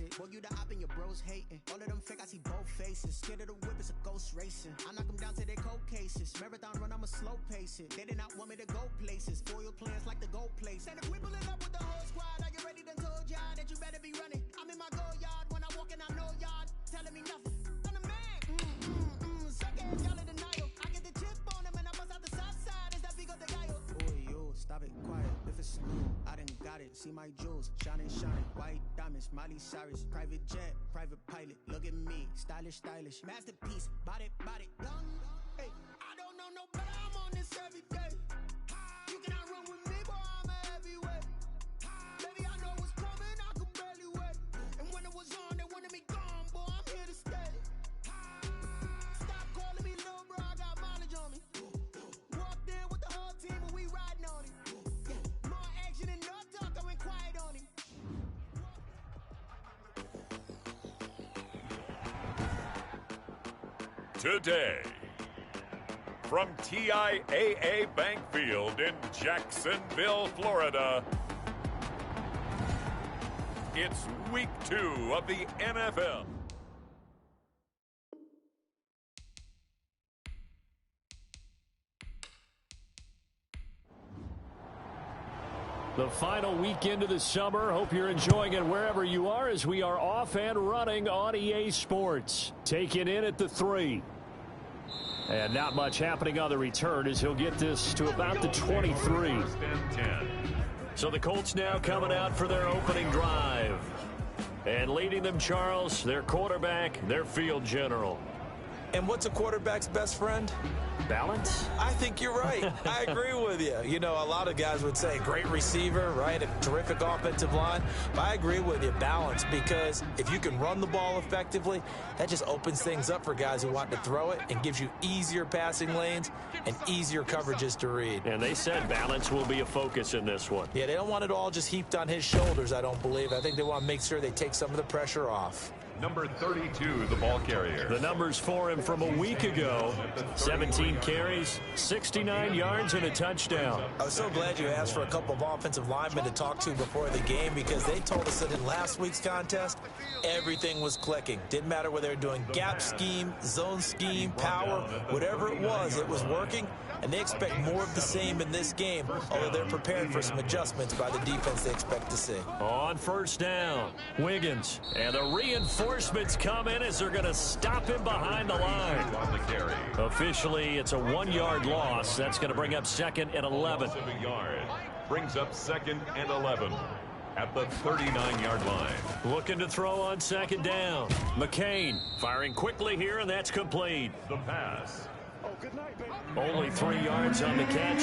it. Boy, you the op and your bros hating. All of them fake, I see both faces. Scared of the whip, it's a ghost racing. I knock them down to their cold cases. Marathon run, I'ma slow pace it. They did not want me to go places. Foil plans like the gold place. And if we pulling up with the whole squad, are you ready? Done told y'all that you better be running. I'm in my go yard. When I walk in, I know y'all telling me nothing. I'm the man. Second, y'all in denial. I get the chip on them and I bust out the south side. Is that big of the guy? Oh, yo, stop it, quiet. If it's new, I done got it. See my jewels, shining, shining. White diamonds, Miley Cyrus. Private jet, private pilot. Look at me, stylish, stylish. Masterpiece, body, body. Young, hey, I don't know no better. I'm on this every day. You cannot run with me, boy, I'm a heavyweight. Baby, I know what's coming, I could barely wait. And when it was on, they wanted me gone, boy, I'm here to stay. Stop calling me little bro, I got mileage on me. Walked in with the whole team and we riding on it. More action and no talk, I went quiet on him. Today, from TIAA Bank Field in Jacksonville, Florida, it's Week 2 of the NFL. The final weekend of the summer. Hope you're enjoying it wherever you are as we are off and running on EA Sports. Taking in at the 3. And not much happening on the return as he'll get this to about the 23. So the Colts now coming out for their opening drive. And leading them, Charles, their quarterback, their field general. And what's a quarterback's best friend? Balance? I think you're right. I agree with you. You know, a lot of guys would say great receiver, right? A terrific offensive line. But I agree with you, balance, because if you can run the ball effectively, that just opens things up for guys who want to throw it and gives you easier passing lanes and easier coverages to read. And they said balance will be a focus in this one. Yeah, they don't want it all just heaped on his shoulders, I don't believe. I think they want to make sure they take some of the pressure off. Number 32, the ball carrier. The numbers for him from a week ago. 17 carries, 69 yards, and a touchdown. I was so glad you asked for a couple of offensive linemen to talk to before the game because they told us that in last week's contest, everything was clicking. Didn't matter whether they were doing gap scheme, zone scheme, power, whatever it was working. And they expect more of the same in this game, although they're prepared for some adjustments by the defense they expect to see. On first down, Wiggins. And the reinforcements come in as they're going to stop him behind the line. Officially, it's a 1-yard loss. That's going to bring up 2nd and 11. Brings up 2nd and 11 at the 39-yard line. Looking to throw on 2nd down. McCain firing quickly here, and that's complete. The pass. Only 3 yards on the catch.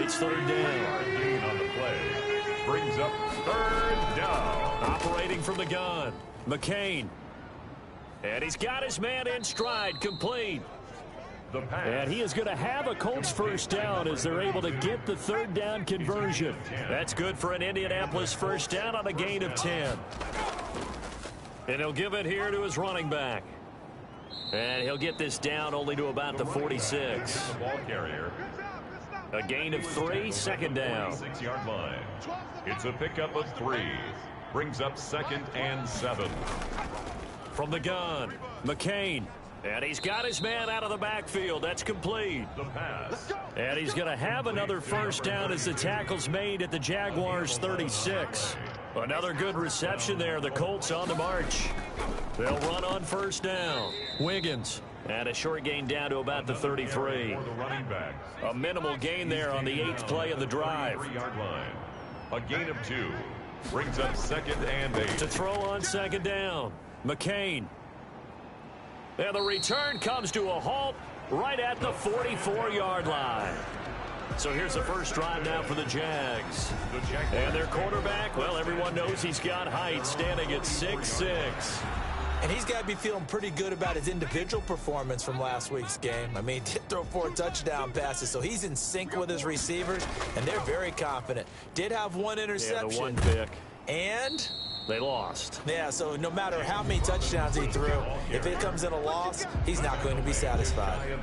It's 3rd down. Gain on the play. Brings up 3rd down. Operating from the gun. McCain. And he's got his man in stride. Complete. The pass. And he is going to have a Colts first down as they're able to get the 3rd down conversion. That's good for an Indianapolis first down on a gain of 10. And he'll give it here to his running back. And he'll get this down only to about the 46. Ball carrier. A gain of 3, 2nd down. 6-yard line. It's a pickup of 3. Brings up 2nd and 7. From the gun, McCain. And he's got his man out of the backfield. That's complete. The pass. And he's going to have another first down as the tackle's made at the Jaguars' 36. Another good reception there. The Colts on the march. They'll run on first down. Wiggins. And a short gain down to about the 33. A minimal gain there on the 8th play of the drive. 3-yard line. A gain of 2. Brings up 2nd and 8. To throw on 2nd down. McCain. And the return comes to a halt right at the 44-yard line. So here's the first drive now for the Jags. And their quarterback, well, everyone knows he's got height, standing at 6'6". And he's got to be feeling pretty good about his individual performance from last week's game. I mean, did throw 4 touchdown passes, so he's in sync with his receivers, and they're very confident. Did have 1 interception. Yeah, the 1 pick. And They lost. Yeah, so no matter how many touchdowns he threw, if it comes in a loss, he's not going to be satisfied.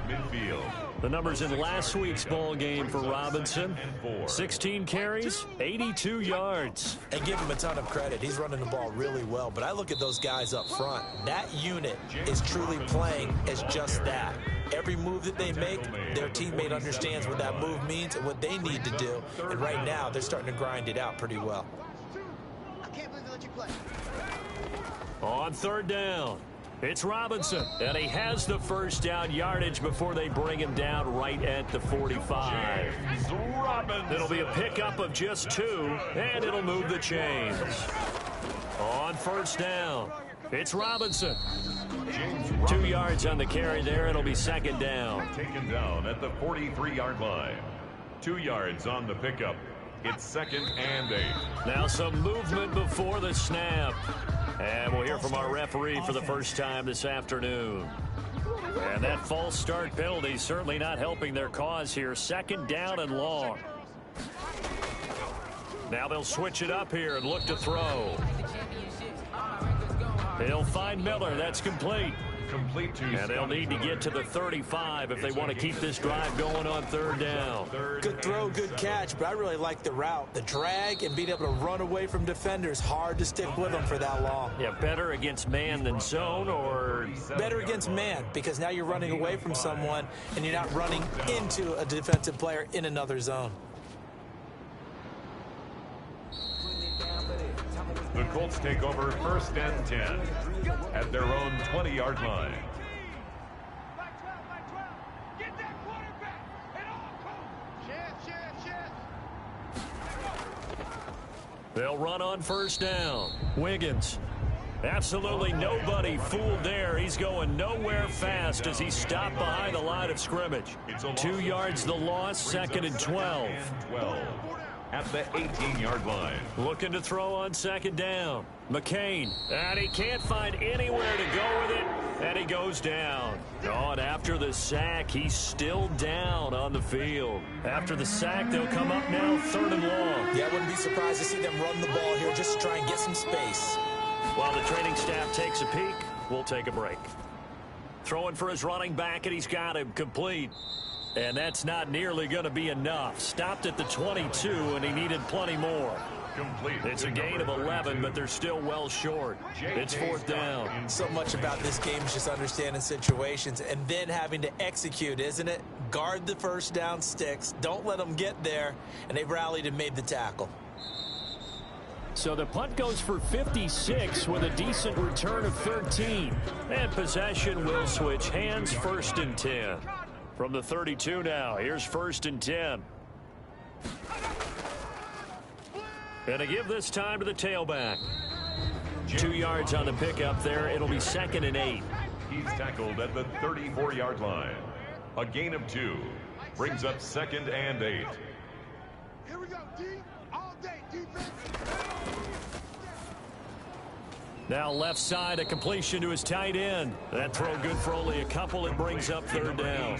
The numbers in last week's ball game for Robinson: 16 carries, 82 yards. And give him a ton of credit. He's running the ball really well. But I look at those guys up front. That unit is truly playing as just that. Every move that they make, their teammate understands what that move means and what they need to do. And right now, they're starting to grind it out pretty well. On third down, it's Robinson, and he has the first down yardage before they bring him down right at the 45. It'll be a pickup of just 2, and it'll move the chains. On first down, it's Robinson. 2 yards on the carry there. It'll be second down. Taken down at the 43-yard line. 2 yards on the pickup. It's second and 8. Now some movement before the snap. And we'll hear from our referee for the first time this afternoon. And that false start penalty certainly not helping their cause here. Second down and long. Now they'll switch it up here and look to throw. He'll find Miller. That's complete. And they'll need to get to the 35 if they want to keep this drive going on third down. Good throw, good catch, but I really like the route. The drag and being able to run away from defenders, hard to stick with them for that long. Yeah, better against man than zone, or? Better against man, because now you're running away from someone and you're not running into a defensive player in another zone. The Colts take over first and 10 at their own 20-yard line. Get that quarterback and all They'll run on first down. Wiggins. Absolutely nobody fooled there. He's going nowhere fast as he stopped behind the line of scrimmage. 2 yards the loss, second and 12. At the 18-yard line. Looking to throw on second down. McCain. And he can't find anywhere to go with it. And he goes down. Oh, and after the sack, he's still down on the field. After the sack, they'll come up now, third and long. Yeah, I wouldn't be surprised to see them run the ball here just to try and get some space. While the training staff takes a peek, we'll take a break. Throwing for his running back, and he's got him complete. And that's not nearly going to be enough. Stopped at the 22, and he needed plenty more. It's a gain of 11, but they're still well short. It's fourth down. So much about this game is just understanding situations and then having to execute, isn't it? Guard the first down sticks. Don't let them get there. And they've rallied and made the tackle. So the punt goes for 56 with a decent return of 13. And possession will switch hands, first and 10. From the 32 now, here's first and 10. And to give this time to the tailback. 2 yards on the pickup there. It'll be second and 8. He's tackled at the 34-yard line. A gain of 2. Brings up second and 8. Here we go, D. All day, defense. Now left side, a completion to his tight end. That throw good for only a couple. It brings up third down.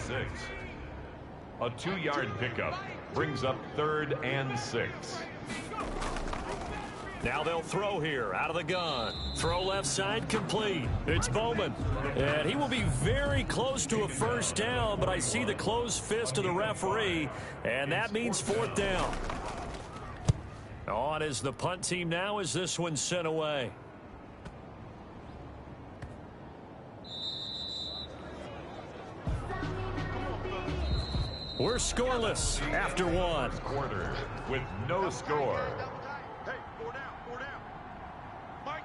A 2-yard pickup brings up third and 6. Now they'll throw here out of the gun. Throw left side, complete. It's Bowman. And he will be very close to a first down, but I see the closed fist of the referee, and that means fourth down. On is the punt team now as this one's sent away. We're scoreless after one. Quarter with no score. Hey, 4 down. Mike,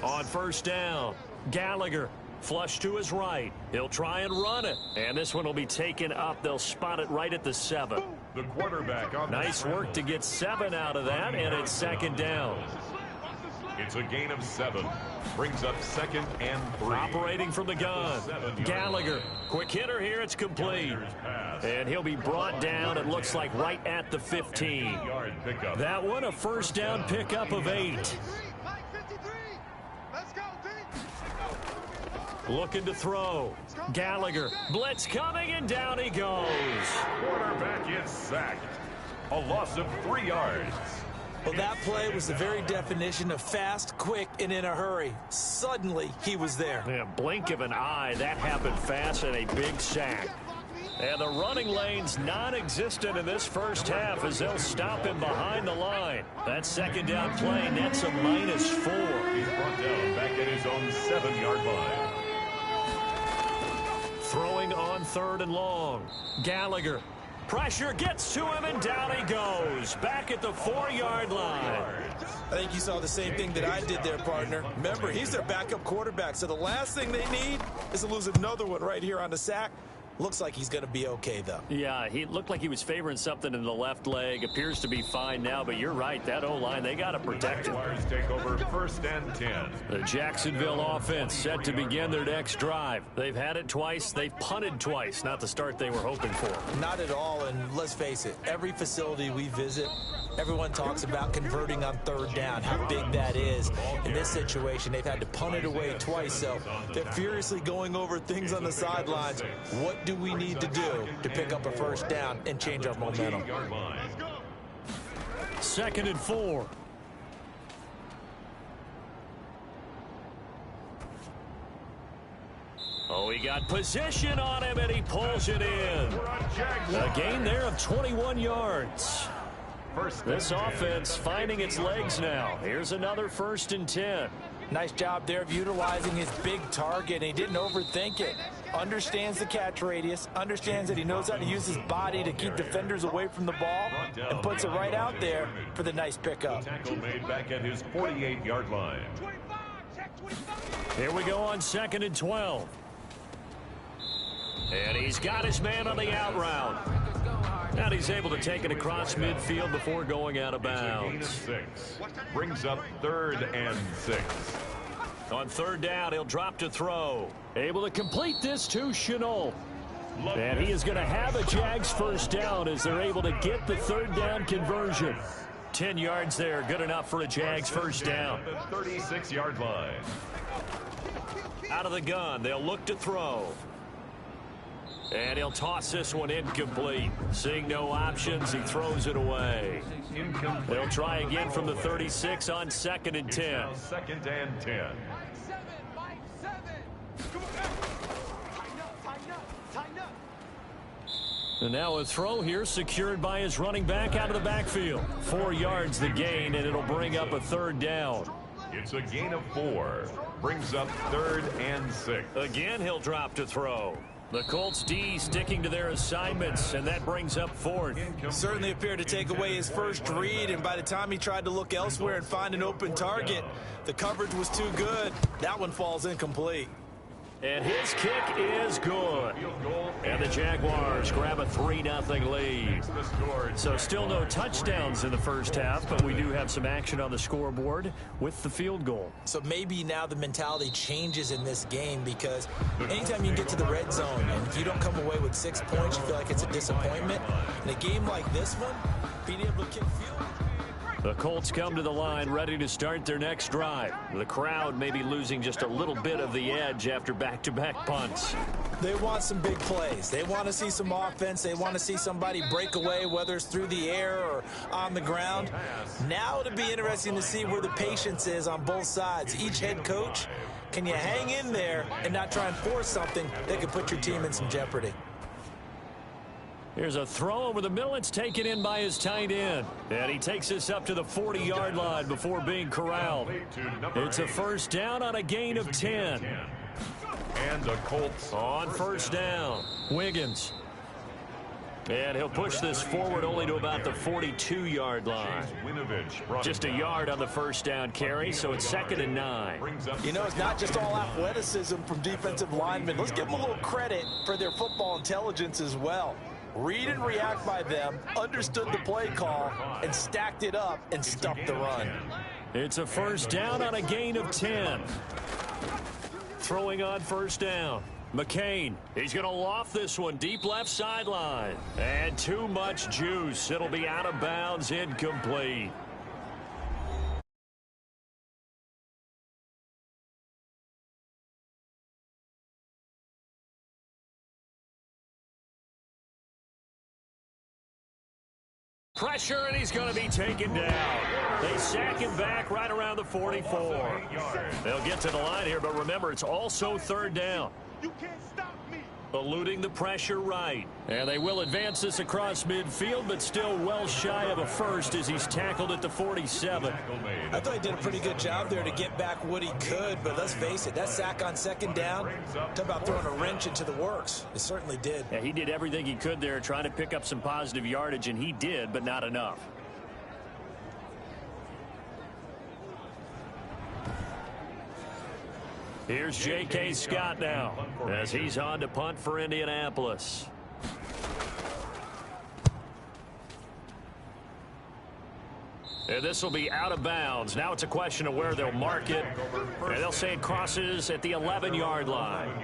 On first down, Gallagher flush to his right. He'll try and run it. And this one will be taken up. They'll spot it right at the 7. The quarterback on Nice work to get 7 out of that, and it's second down. It's a gain of 7. Brings up second and 3. Operating from the gun. Gallagher. Quick hitter here. It's complete. And he'll be brought down, it looks like, right at the 15. That one, a first down pickup of 8. Mike 53. Let's go, D. Looking to throw. Gallagher. Blitz coming, and down he goes. Quarterback is sacked. A loss of 3 yards. Well, that play was the very definition of fast, quick, and in a hurry. Suddenly, he was there. Yeah, blink of an eye, that happened fast, and a big sack. And the running lane's non-existent in this first half as they'll stop him behind the line. That second down play nets a -4. He's brought down back at his own 7-yard line. Throwing on 3rd and long. Gallagher. Pressure gets to him, and down he goes. Back at the 4-yard line. I think you saw the same thing that I did there, partner. Remember, he's their backup quarterback, so the last thing they need is to lose another one right here on the sack. Looks like he's going to be okay, though. Yeah, he looked like he was favoring something in the left leg. Appears to be fine now, but you're right. That O-line, they got to protect him. Jaguars take over 1st and 10. The Jacksonville offense set to begin their next drive. They've had it twice. They've punted twice. Not the start they were hoping for. Not at all, and let's face it, every facility we visit, everyone talks about converting on 3rd down, how big that is. In this situation, they've had to punt it away twice, so they're furiously going over things on the sidelines. What do we need to do to pick up a 1st down and change our momentum? 2nd and 4. Oh, he got position on him, and he pulls it in. A gain there of 21 yards. This offense finding its legs now. Here's another 1st and 10. Nice job there of utilizing his big target. He didn't overthink it. Understands the catch radius. Understands that he knows how to use his body to keep defenders away from the ball. And puts it right out there for the nice pickup. Tackle made back at his 48-yard line. Here we go on 2nd and 12. And he's got his man on the out route. And he's able to take it across midfield before going out of bounds. 6. Brings up 3rd and 6. On 3rd down, he'll drop to throw. Able to complete this to Chenault. And he is going to have a Jags 1st down as they're able to get the 3rd down conversion. 10 yards there, good enough for a Jags 1st down. The 36-yard line. Out of the gun, they'll look to throw. And he'll toss this one incomplete. Seeing no options, he throws it away. Incomplete. They'll try again from the 36 on 2nd and 10. 2nd and 10. And now a throw here secured by his running back out of the backfield. 4 yards the gain, and it'll bring up a 3rd down. It's a gain of 4. Brings up 3rd and 6. Again, he'll drop to throw. The Colts D sticking to their assignments, and that brings up 4th. Certainly appeared to take away his first read, and by the time he tried to look elsewhere and find an open target, the coverage was too good. That one falls incomplete. And his kick is good. And the Jaguars grab a 3-0 lead. So still no touchdowns in the first half, but we do have some action on the scoreboard with the field goal. So maybe now the mentality changes in this game, because anytime you get to the red zone and if you don't come away with 6 points, you feel like it's a disappointment. In a game like this one, being able to kick field. The Colts come to the line ready to start their next drive. The crowd may be losing just a little bit of the edge after back-to-back punts. They want some big plays. They want to see some offense. They want to see somebody break away, whether it's through the air or on the ground. Now it'll be interesting to see where the patience is on both sides. Each head coach, can you hang in there and not try and force something that could put your team in some jeopardy? Here's a throw over the middle. It's taken in by his tight end. And he takes this up to the 40-yard line before being corralled. It's a 1st down on a gain of 10. And the Colts on 1st down. Wiggins. And he'll push this forward only to about the 42-yard line. Just a yard on the 1st down carry, so it's 2nd and 9. You know, it's not just all athleticism from defensive linemen. Let's give them a little credit for their football intelligence as well. Read and react by them, understood the play call, and stacked it up and stuffed the run. It's a 1st down on a gain of 10. Throwing on 1st down. McCain, he's going to loft this one deep left sideline. And too much juice. It'll be out of bounds, incomplete. Pressure, and he's going to be taken down. They sack him back right around the 44. They'll get to the line here, but remember, it's also third down. You can't stop me. Eluding the pressure right. And they will advance this across midfield, but still well shy of a first as he's tackled at the 47. I thought he did a pretty good job there to get back what he could, but let's face it, that sack on second down, talk about throwing a wrench into the works. It certainly did. Yeah, he did everything he could there trying to pick up some positive yardage, and he did, but not enough. Here's J.K. Scott now as he's on to punt for Indianapolis. And this will be out of bounds. Now it's a question of where they'll mark it. And they'll say it crosses at the 11-yard line.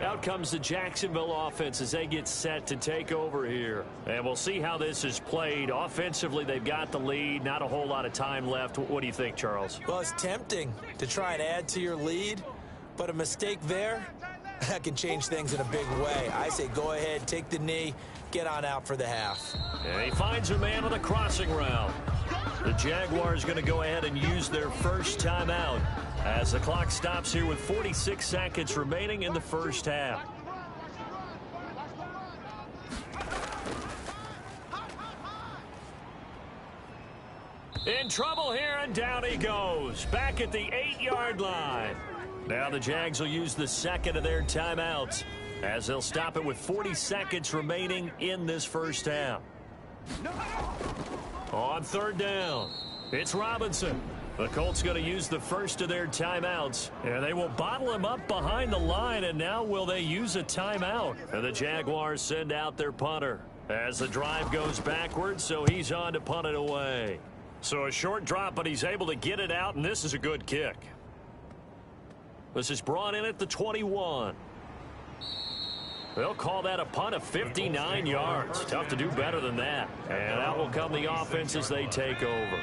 Out comes the Jacksonville offense as they get set to take over here. And we'll see how this is played. Offensively, they've got the lead. Not a whole lot of time left. What do you think, Charles? Well, it's tempting to try and add to your lead, but a mistake there, that can change things in a big way. I say go ahead, take the knee, get on out for the half. And he finds a man on the crossing route. The Jaguars going to go ahead and use their first timeout as the clock stops here with 46 seconds remaining in the first half. In trouble here, and down he goes. Back at the 8-yard line. Now the Jags will use the second of their timeouts as they'll stop it with 40 seconds remaining in this first half. On third down, it's Robinson. The Colts going to use the first of their timeouts, and they will bottle him up behind the line, and now will they use a timeout? And the Jaguars send out their punter as the drive goes backwards, so he's on to punt it away. So a short drop, but he's able to get it out, and this is a good kick. This is brought in at the 21. They'll call that a punt of 59 yards. Tough to do better than that. And out will come the offense as they take over.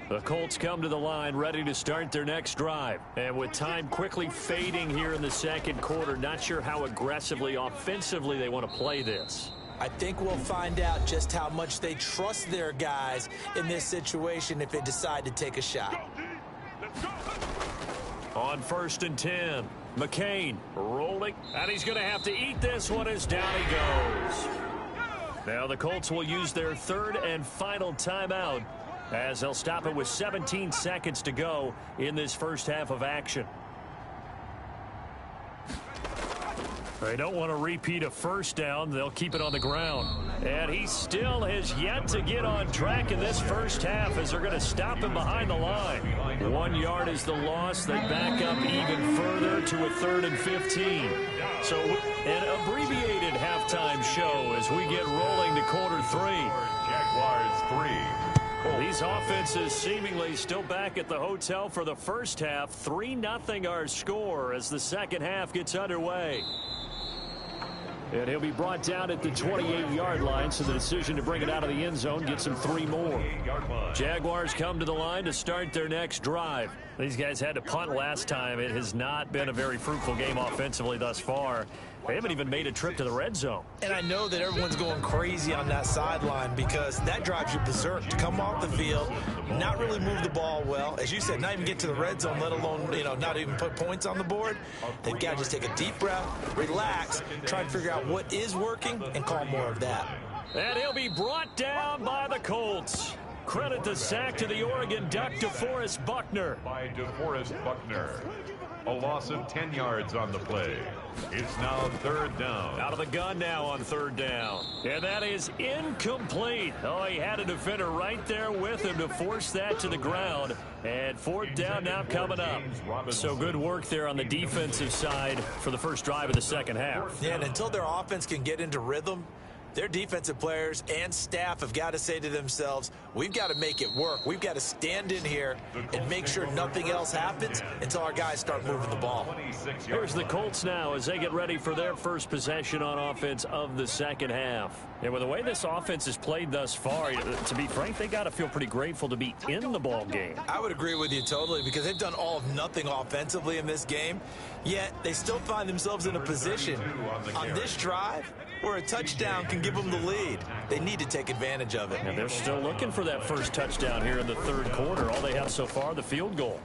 The Colts come to the line ready to start their next drive. And with time quickly fading here in the second quarter, not sure how aggressively, offensively they want to play this. I think we'll find out just how much they trust their guys in this situation if they decide to take a shot. On 1st and 10. McCain rolling, and he's going to have to eat this one as down he goes. Now the Colts will use their third and final timeout as they'll stop it with 17 seconds to go in this first half of action. They don't want to repeat a first down. They'll keep it on the ground. And he still has yet to get on track in this first half as they're going to stop him behind the line. 1 yard is the loss. They back up even further to a 3rd and 15. So an abbreviated halftime show as we get rolling to quarter 3. Jaguars 3. These offenses seemingly still back at the hotel for the first half. 3-0 our score as the second half gets underway. And he'll be brought down at the 28-yard line, so the decision to bring it out of the end zone gets him 3 more. Jaguars come to the line to start their next drive. These guys had to punt last time. It has not been a very fruitful game offensively thus far. They haven't even made a trip to the red zone. And I know that everyone's going crazy on that sideline because that drives you berserk to come off the field, not really move the ball well. As you said, not even get to the red zone, let alone, not even put points on the board. They've got to just take a deep breath, relax, try and figure out what is working, and call more of that. And he'll be brought down by the Colts. Credit the sack to the Oregon Duck, DeForest Buckner. By DeForest Buckner. A loss of 10 yards on the play. It's now 3rd down. Out of the gun now on 3rd down. And that is incomplete. Oh, he had a defender right there with him to force that to the ground. And 4th down now coming up. So good work there on the defensive side for the first drive of the second half. Yeah, and until their offense can get into rhythm, their defensive players and staff have got to say to themselves, we've got to make it work. We've got to stand in here and make sure nothing else happens until our guys start moving the ball. Here's the Colts now as they get ready for their first possession on offense of the second half. And with the way this offense has played thus far, to be frank, they got to feel pretty grateful to be in the ball game. I would agree with you totally because they've done all of nothing offensively in this game, yet they still find themselves in a position on this drive where a touchdown can give them the lead. They need to take advantage of it. And they're still looking for that first touchdown here in the third quarter. All they have so far, the field goal.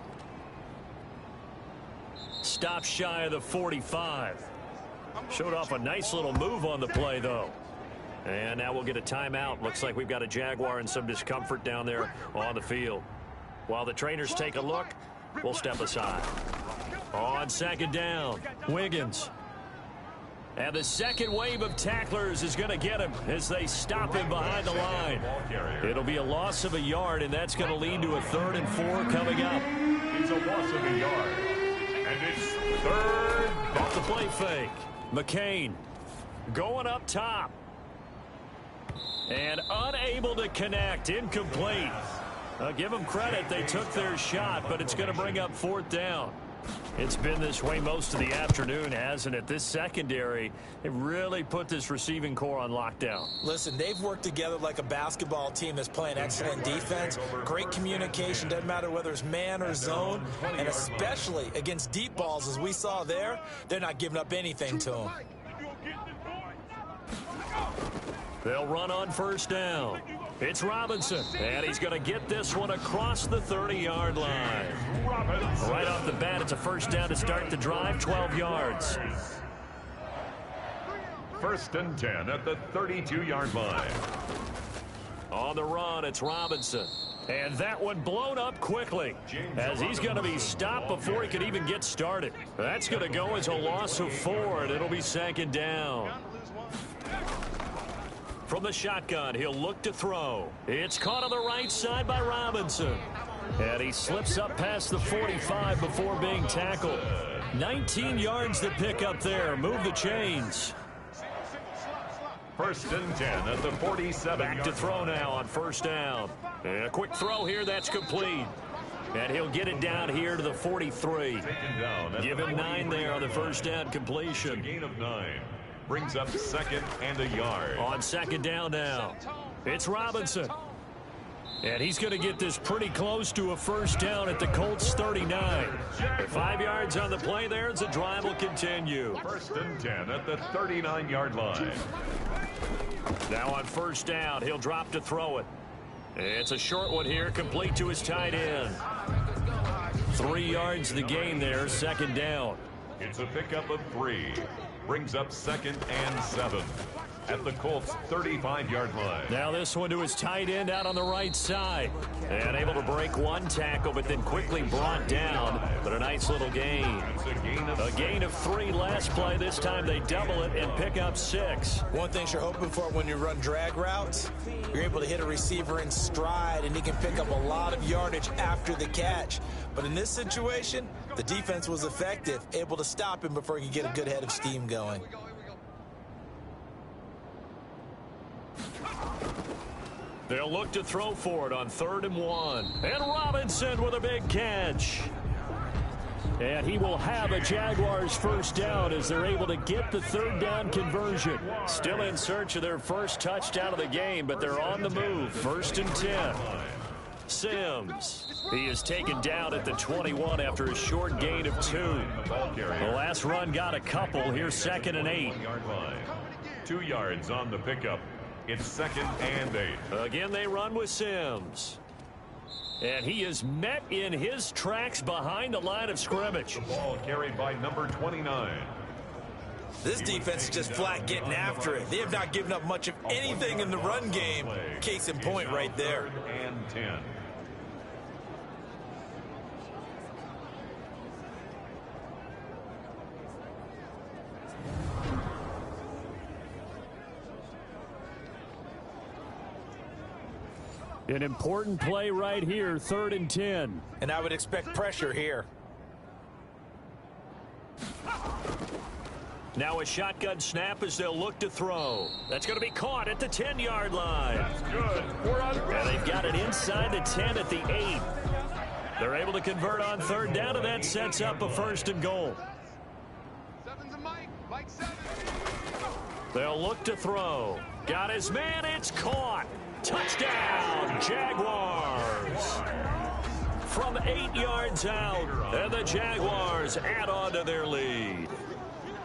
Stop shy of the 45. Showed off a nice little move on the play, though. And now we'll get a timeout. Looks like we've got a Jaguar in some discomfort down there on the field. While the trainers take a look, we'll step aside. On second down, Wiggins. And the second wave of tacklers is going to get him as they stop him behind the line. It'll be a loss of a yard, and that's going to lead to a 3rd and 4 coming up. It's a loss of a yard. And it's 3rd. Off the play fake. McCain going up top. And unable to connect. Incomplete. Give them credit. They took their shot, but it's going to bring up 4th down. It's been this way most of the afternoon, hasn't it? This secondary, they've really put this receiving core on lockdown. Listen, they've worked together like a basketball team that's playing excellent defense. Great communication, doesn't matter whether it's man or zone. And especially against deep balls, as we saw there, they're not giving up anything to them. They'll run on first down. It's Robinson, and he's going to get this one across the 30-yard line. Right off the bat, it's a first down to start the drive, 12 yards. 1st and 10 at the 32-yard line. On the run, it's Robinson. And that one blown up quickly as he's going to be stopped before he could even get started. That's going to go as a loss of 4, and it'll be 2nd down. From the shotgun, he'll look to throw. It's caught on the right side by Robinson. And he slips up past the 45 before being tackled. 19 yards to pick up there. Move the chains. 1st and 10 at the 47. Back to throw now on first down. And a quick throw here, that's complete. And he'll get it down here to the 43. Give him 9 there on the first down completion. A gain of 9. Brings up 2nd and a yard. On 2nd down now, it's Robinson. And he's going to get this pretty close to a first down at the Colts 39. 5 yards on the play there as the drive will continue. 1st and 10 at the 39-yard line. Now on first down, he'll drop to throw it. It's a short one here, complete to his tight end. 3 yards the gain there, 2nd down. It's a pickup of 3. Brings up 2nd and 7 at the Colts 35-yard line. Now this one to his tight end out on the right side. And able to break 1 tackle, but then quickly brought down. But a nice little gain. A gain of 3 last play. This time they double it and pick up 6. One thing you're hoping for when you run drag routes, you're able to hit a receiver in stride, and he can pick up a lot of yardage after the catch. But in this situation, the defense was effective, able to stop him before he could get a good head of steam going. They'll look to throw for it on 3rd and 1. And Robinson with a big catch. And he will have a Jaguars first down as they're able to get the 3rd down conversion. Still in search of their first touchdown of the game, but they're on the move. 1st and 10. Sims. He is taken down at the 21 after a short gain of 2. The last run got a couple. Here's 2nd and 8. 2 yards on the pickup. It's 2nd and 8. Again, they run with Sims. And he is met in his tracks behind the line of scrimmage. The ball carried by number 29. This defense is just flat getting after it. They have not given up much of anything in the run game. Case in point right there. 3rd and 10. An important play right here, 3rd and 10. And I would expect pressure here. Now a shotgun snap as they'll look to throw. That's going to be caught at the 10-yard line. That's good. And they've got it inside the 10 at the 8. They're able to convert on 3rd down, and that sets up a 1st and goal. They'll look to throw. Got his man. It's caught. Touchdown, Jaguars. From 8 yards out, and the Jaguars add on to their lead.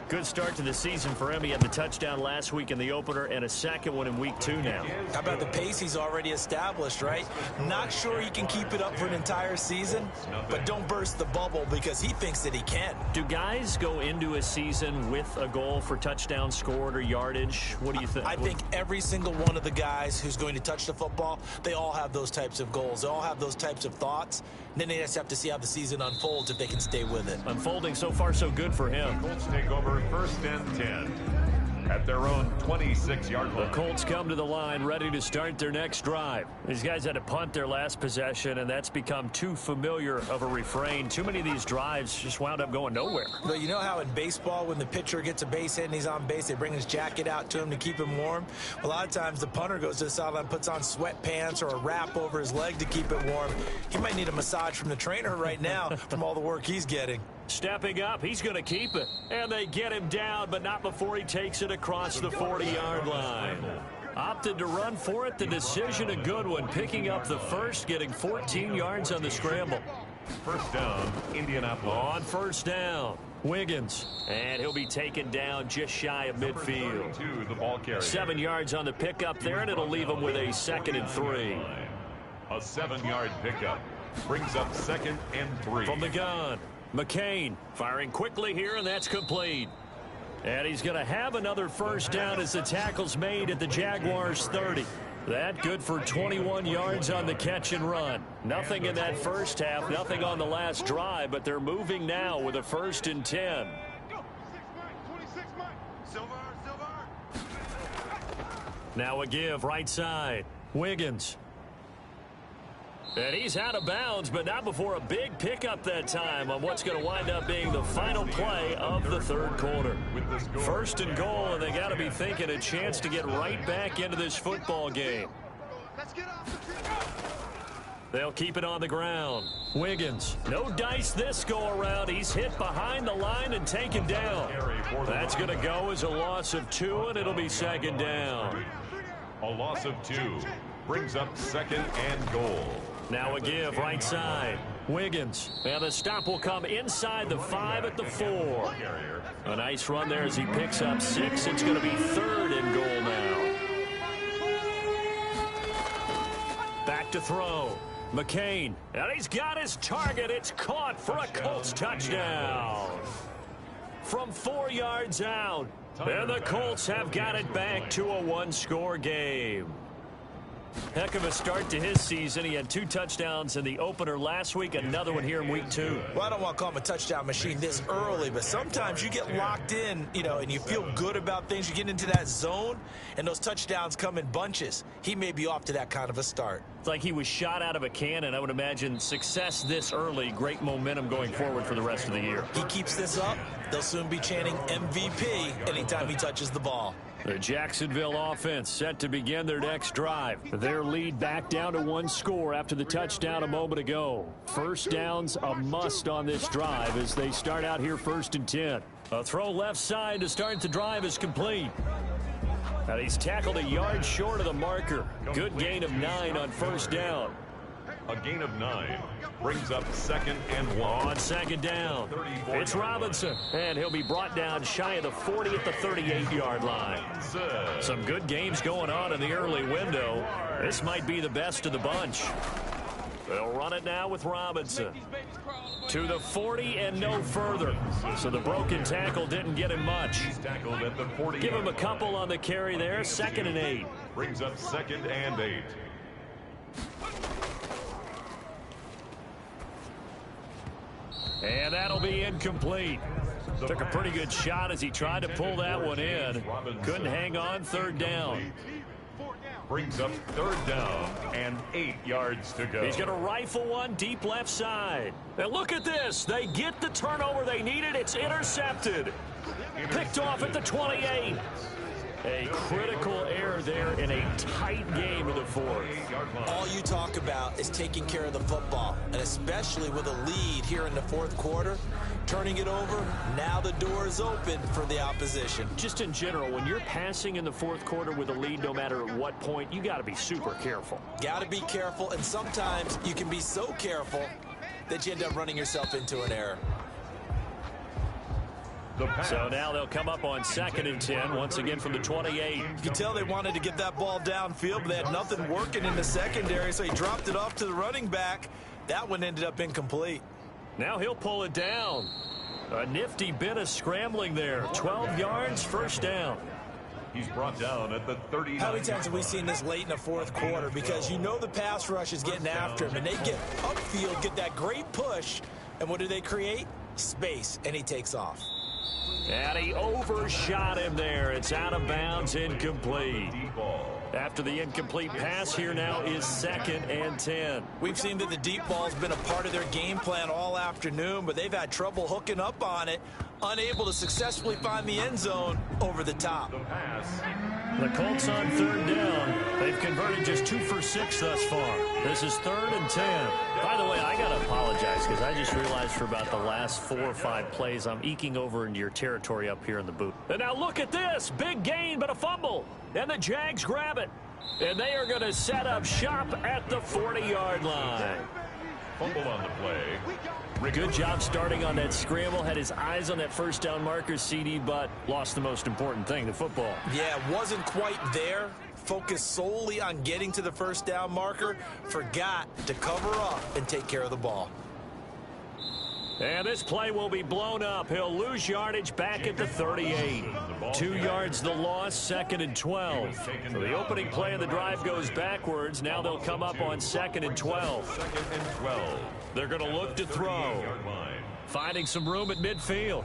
Good start to the season for him. He had the touchdown last week in the opener and a second one in week 2 now. How about the pace he's already established, right? Not sure he can keep it up for an entire season, but don't burst the bubble because he thinks that he can. Do guys go into a season with a goal for touchdown scored or yardage? What do you think? I think every single one of the guys who's going to touch the football, they all have those types of goals. They all have those types of thoughts. And then they just have to see how the season unfolds if they can stay with it. Unfolding so far so good for him. The Colts take over 1st and 10 at their own 26-yard line. The Colts come to the line ready to start their next drive. These guys had to punt their last possession, and that's become too familiar of a refrain. Too many of these drives just wound up going nowhere. But you know how in baseball, when the pitcher gets a base hit and he's on base, they bring his jacket out to him to keep him warm? A lot of times the punter goes to the sideline, puts on sweatpants or a wrap over his leg to keep it warm. He might need a massage from the trainer right now from all the work he's getting. Stepping up, he's going to keep it. And they get him down, but not before he takes it across the 40-yard line. Opted to run for it. The decision a good one. Picking up the first, getting 14 yards on the scramble. 1st down, Indianapolis. On 1st down, Wiggins. And he'll be taken down just shy of midfield. The ball carrier. 7 yards on the pickup there, and it'll leave him with a 2nd and 3. A 7-yard pickup brings up 2nd and 3. From the gun, McCain firing quickly here, and that's complete. And he's going to have another 1st down as the tackle's made at the Jaguars' 30. That good for 21 yards on the catch and run. Nothing in that first half, nothing on the last drive, but they're moving now with a 1st and 10. Now a give right side. Wiggins. And he's out of bounds, but not before a big pickup that time on what's going to wind up being the final play of the 3rd quarter. 1st and goal, and they got to be thinking a chance to get right back into this football game. They'll keep it on the ground. Wiggins, no dice this go around. He's hit behind the line and taken down. That's going to go as a loss of 2, and it'll be 2nd down. A loss of 2 brings up 2nd and goal. Now a give right side. Wiggins. And the stop will come inside the 5 at the 4. A nice run there as he picks up 6. It's going to be 3rd and goal now. Back to throw. McCain. And he's got his target. It's caught for a Colts touchdown. From 4 yards out. And the Colts have got it back to a 1-score game. Heck of a start to his season. He had 2 touchdowns in the opener last week, another one here in week 2. Well, I don't want to call him a touchdown machine this early, but sometimes you get locked in, and you feel good about things. You get into that zone, and those touchdowns come in bunches. He may be off to that kind of a start. It's like he was shot out of a cannon. I would imagine success this early, great momentum going forward for the rest of the year. He keeps this up, they'll soon be chanting MVP anytime he touches the ball. The Jacksonville offense set to begin their next drive. Their lead back down to 1 score after the touchdown a moment ago. 1st downs a must on this drive as they start out here 1st and 10. A throw left side to start the drive is complete. And he's tackled a yard short of the marker. Good gain of 9 on 1st down. A gain of 9 brings up 2nd and 1. On 2nd down, it's Robinson. And he'll be brought down shy of the 40 at the 38-yard line. Some good games going on in the early window. This might be the best of the bunch. They'll run it now with Robinson. To the 40 and no further. So the broken tackle didn't get him much. Give him a couple on the carry there. 2nd and 8. Brings up 2nd and 8. And that'll be incomplete. Took a pretty good shot as he tried to pull that one in. Couldn't hang on. 3rd down. Brings up 3rd down and 8 yards to go. He's going to rifle one deep left side. And look at this. They get the turnover they needed. It's intercepted. Picked off at the 28. A critical error there in a tight game in the 4th. All you talk about is taking care of the football, and especially with a lead here in the 4th quarter, turning it over, now the door is open for the opposition. Just in general, when you're passing in the 4th quarter with a lead, no matter at what point, you got to be super careful. Got to be careful, and sometimes you can be so careful that you end up running yourself into an error. So now they'll come up on 2nd and 10, once again from the 28. You can tell they wanted to get that ball downfield, but they had nothing working in the secondary, so he dropped it off to the running back. That one ended up incomplete. Now he'll pull it down. A nifty bit of scrambling there. 12 yards, first down. He's brought down at the 39. How many times have we seen this late in the fourth quarter? Because you know the pass rush is getting after him, and they get upfield, get that great push, and what do they create? Space, and he takes off. And he overshot him there. It's out of bounds, incomplete. After the incomplete pass, here now is 2nd and 10. We've seen that the deep ball's been a part of their game plan all afternoon, but they've had trouble hooking up on it, unable to successfully find the end zone over the top. The Colts on 3rd down. They've converted just 2 for 6 thus far. This is 3rd and 10. By the way, I got to apologize because I just realized for about the last 4 or 5 plays, I'm eking over into your territory up here in the booth. And now look at this. Big gain, but a fumble. And the Jags grab it. And they are going to set up shop at the 40-yard line. Fumble on the play. Good job starting on that scramble. Had his eyes on that first down marker, CD, but lost the most important thing, the football. Yeah, wasn't quite there. Focused solely on getting to the first down marker. Forgot to cover up and take care of the ball. And this play will be blown up. He'll lose yardage back at the 38. 2 yards the loss, 2nd and 12. So the opening play of the drive goes backwards. Now they'll come up on 2nd and 12. 2nd and 12. They're going to look to throw. Finding some room at midfield.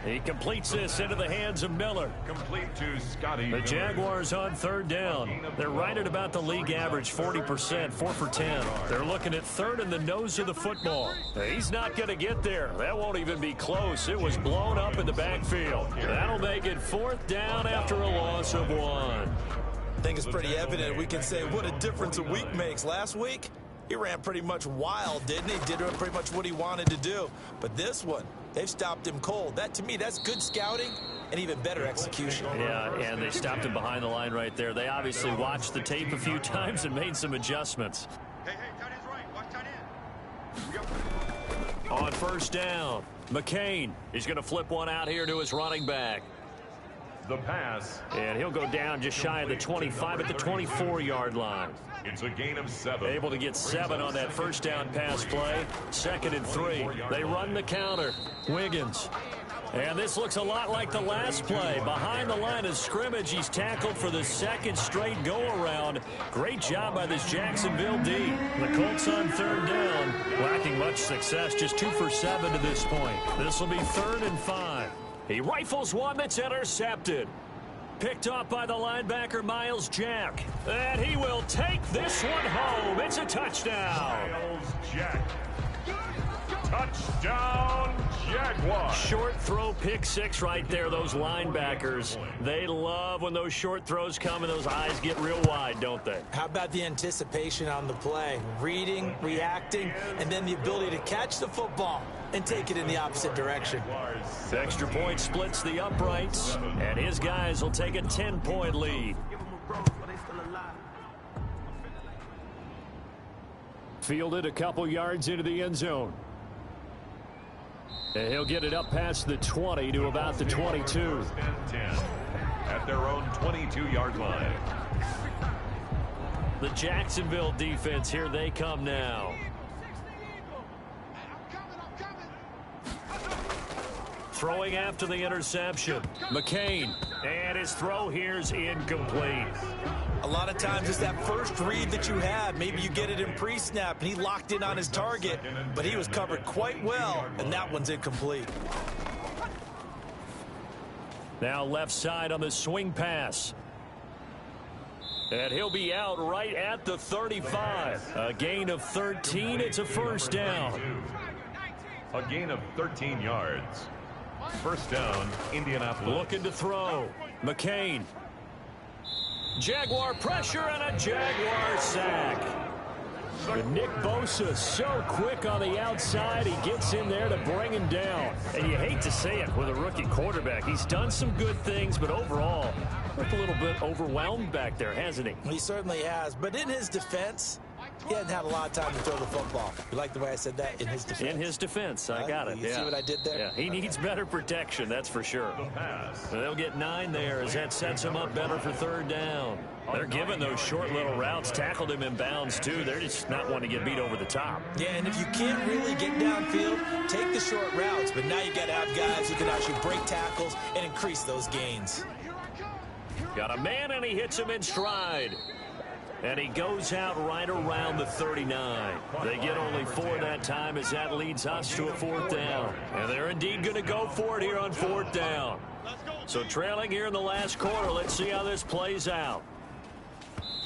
He completes this into the hands of Miller. Complete to Scotty. The Jaguars on 3rd down. They're right at about the league average, 40%, 4 for 10. They're looking at 3rd in the nose of the football. He's not going to get there. That won't even be close. It was blown up in the backfield. That'll make it 4th down after a loss of 1. I think it's pretty evident. We can say what a difference a week makes. Last week, he ran pretty much wild, didn't he? Did pretty much what he wanted to do. But this one, they've stopped him cold. That, to me, that's good scouting and even better execution. Yeah, and they stopped him behind the line right there. They obviously watched the tape a few times and made some adjustments. Hey, tight end's right. Watch tight end. On 1st down, McCain is going to flip one out here to his running back. The pass. And he'll go down just shy of the 25 at the 24-yard line. It's a gain of 7. Able to get 7 on that first down pass play. 2nd and 3. They run the counter. Wiggins. And this looks a lot like the last play. Behind the line of scrimmage, he's tackled for the 2nd straight go-around. Great job by this Jacksonville D. The Colts on 3rd down. Lacking much success, just 2 for 7 to this point. This will be 3rd and 5. He rifles one that's intercepted. Picked off by the linebacker, Miles Jack. And he will take this one home. It's a touchdown. Miles Jack. Touchdown, Jaguars. Short throw, pick 6 right there. Those linebackers, they love when those short throws come and those eyes get real wide, don't they? How about the anticipation on the play? Reading, reacting, and then the ability to catch the football and take it in the opposite direction. The extra point splits the uprights, and his guys will take a 10-point lead. Fielded a couple yards into the end zone. And he'll get it up past the 20 to about the 22. At their own 22-yard line. The Jacksonville defense, here they come now. Throwing after the interception. McCain. And his throw here's incomplete. A lot of times it's that first read that you have. Maybe you get it in pre-snap, and he locked in on his target, but he was covered quite well, and that one's incomplete. Now left side on the swing pass. And he'll be out right at the 35. A gain of 13. It's a first down. A gain of 13 yards. First down, Indianapolis. Looking to throw. McCain. Jaguar pressure and a Jaguar sack. But Nick Bosa so quick on the outside. He gets in there to bring him down. And you hate to say it with a rookie quarterback. He's done some good things, but overall, looked a little bit overwhelmed back there, hasn't he? He certainly has. But in his defense, He hadn't had a lot of time to throw the football. You like the way I said that? In his defense? In his defense, I got it. You see what I did there? Yeah, he needs better protection, that's for sure. They'll get 9 there as that sets him up better for 3rd down. They're giving those short little routes, tackled him in bounds, too. They're just not wanting to get beat over the top. Yeah, and if you can't really get downfield, take the short routes. But now you got to have guys who can actually break tackles and increase those gains. Got a man, and he hits him in stride. And he goes out right around the 39. They get only 4 that time as that leads us to a 4th down. And they're indeed going to go for it here on 4th down. So trailing here in the last quarter, let's see how this plays out.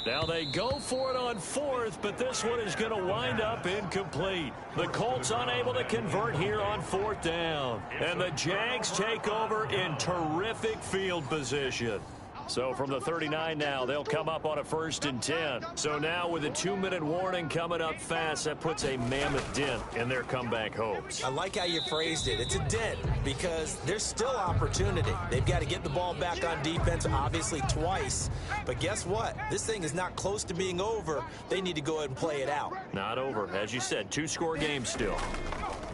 Now they go for it on 4th, but this one is going to wind up incomplete. The Colts unable to convert here on 4th down. And the Jags take over in terrific field position. So from the 39 now, they'll come up on a 1st and 10. So now with a 2-minute warning coming up fast, that puts a mammoth dent in their comeback hopes. I like how you phrased it. It's a dent because there's still opportunity. They've got to get the ball back on defense, obviously twice. But guess what? This thing is not close to being over. They need to go ahead and play it out. Not over. As you said, 2-score game still.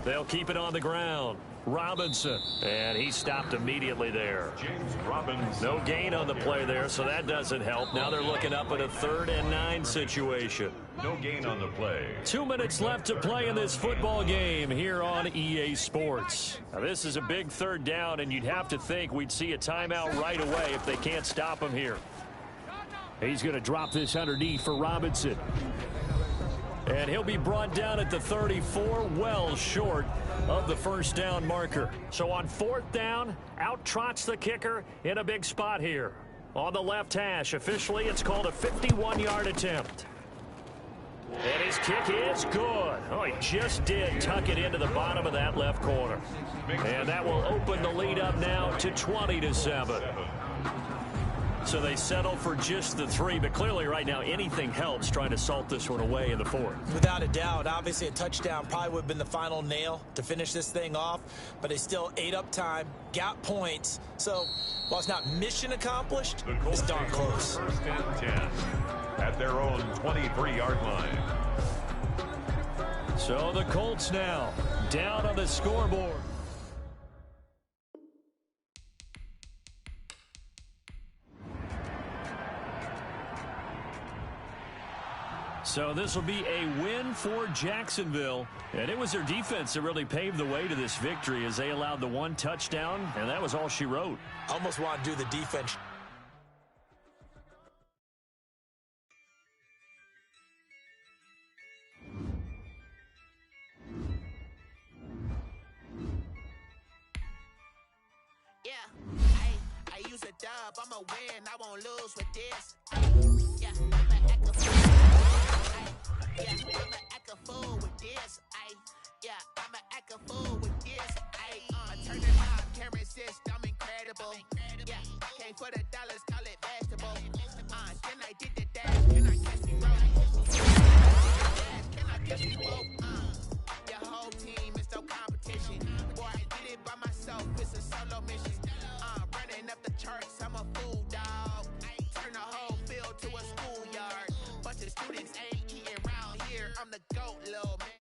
They'll keep it on the ground. Robinson, and he stopped immediately there. James Robinson. No gain on the play there, so that doesn't help. Now they're looking up at a 3rd and 9 situation. No gain on the play. 2 minutes left to play in this football game here on EA Sports. Now this is a big 3rd down, and you'd have to think we'd see a timeout right away if they can't stop him here. He's going to drop this underneath for Robinson. And he'll be brought down at the 34, well short of the 1st down marker. So on 4th down, out trots the kicker in a big spot here. On the left hash, officially it's called a 51-yard attempt. And his kick is good. Oh, he just did tuck it into the bottom of that left corner. And that will open the lead up now to 20-7. So they settle for just the 3, but clearly right now anything helps trying to salt this one away in the 4th. Without a doubt, obviously a touchdown probably would have been the final nail to finish this thing off, but they still ate up time, got points. So while it's not mission accomplished, it's darn close. 1st and 10 at their own 23-yard line. So the Colts now down on the scoreboard. So this will be a win for Jacksonville. And it was their defense that really paved the way to this victory as they allowed the 1 touchdown, and that was all she wrote. Almost want to do the defense. Yeah, I use a dub, I'ma win, I won't lose with this. Yeah, I'ma act a fool. Yeah, I'ma act a fool with this. Yeah, I'ma act a fool with this. I turn it up, camera assist, I'm incredible. Yeah, came for the dollars, call it vegetable. Then I did the dash, can I catch me broke? Can I catch me broke? Your whole team is no competition. Boy, I did it by myself, it's a solo mission. Running up the charts, I'm a fool, dog. Turn the whole field to a schoolyard. Bunch of students ain't eating around here, I'm the GOAT, little man.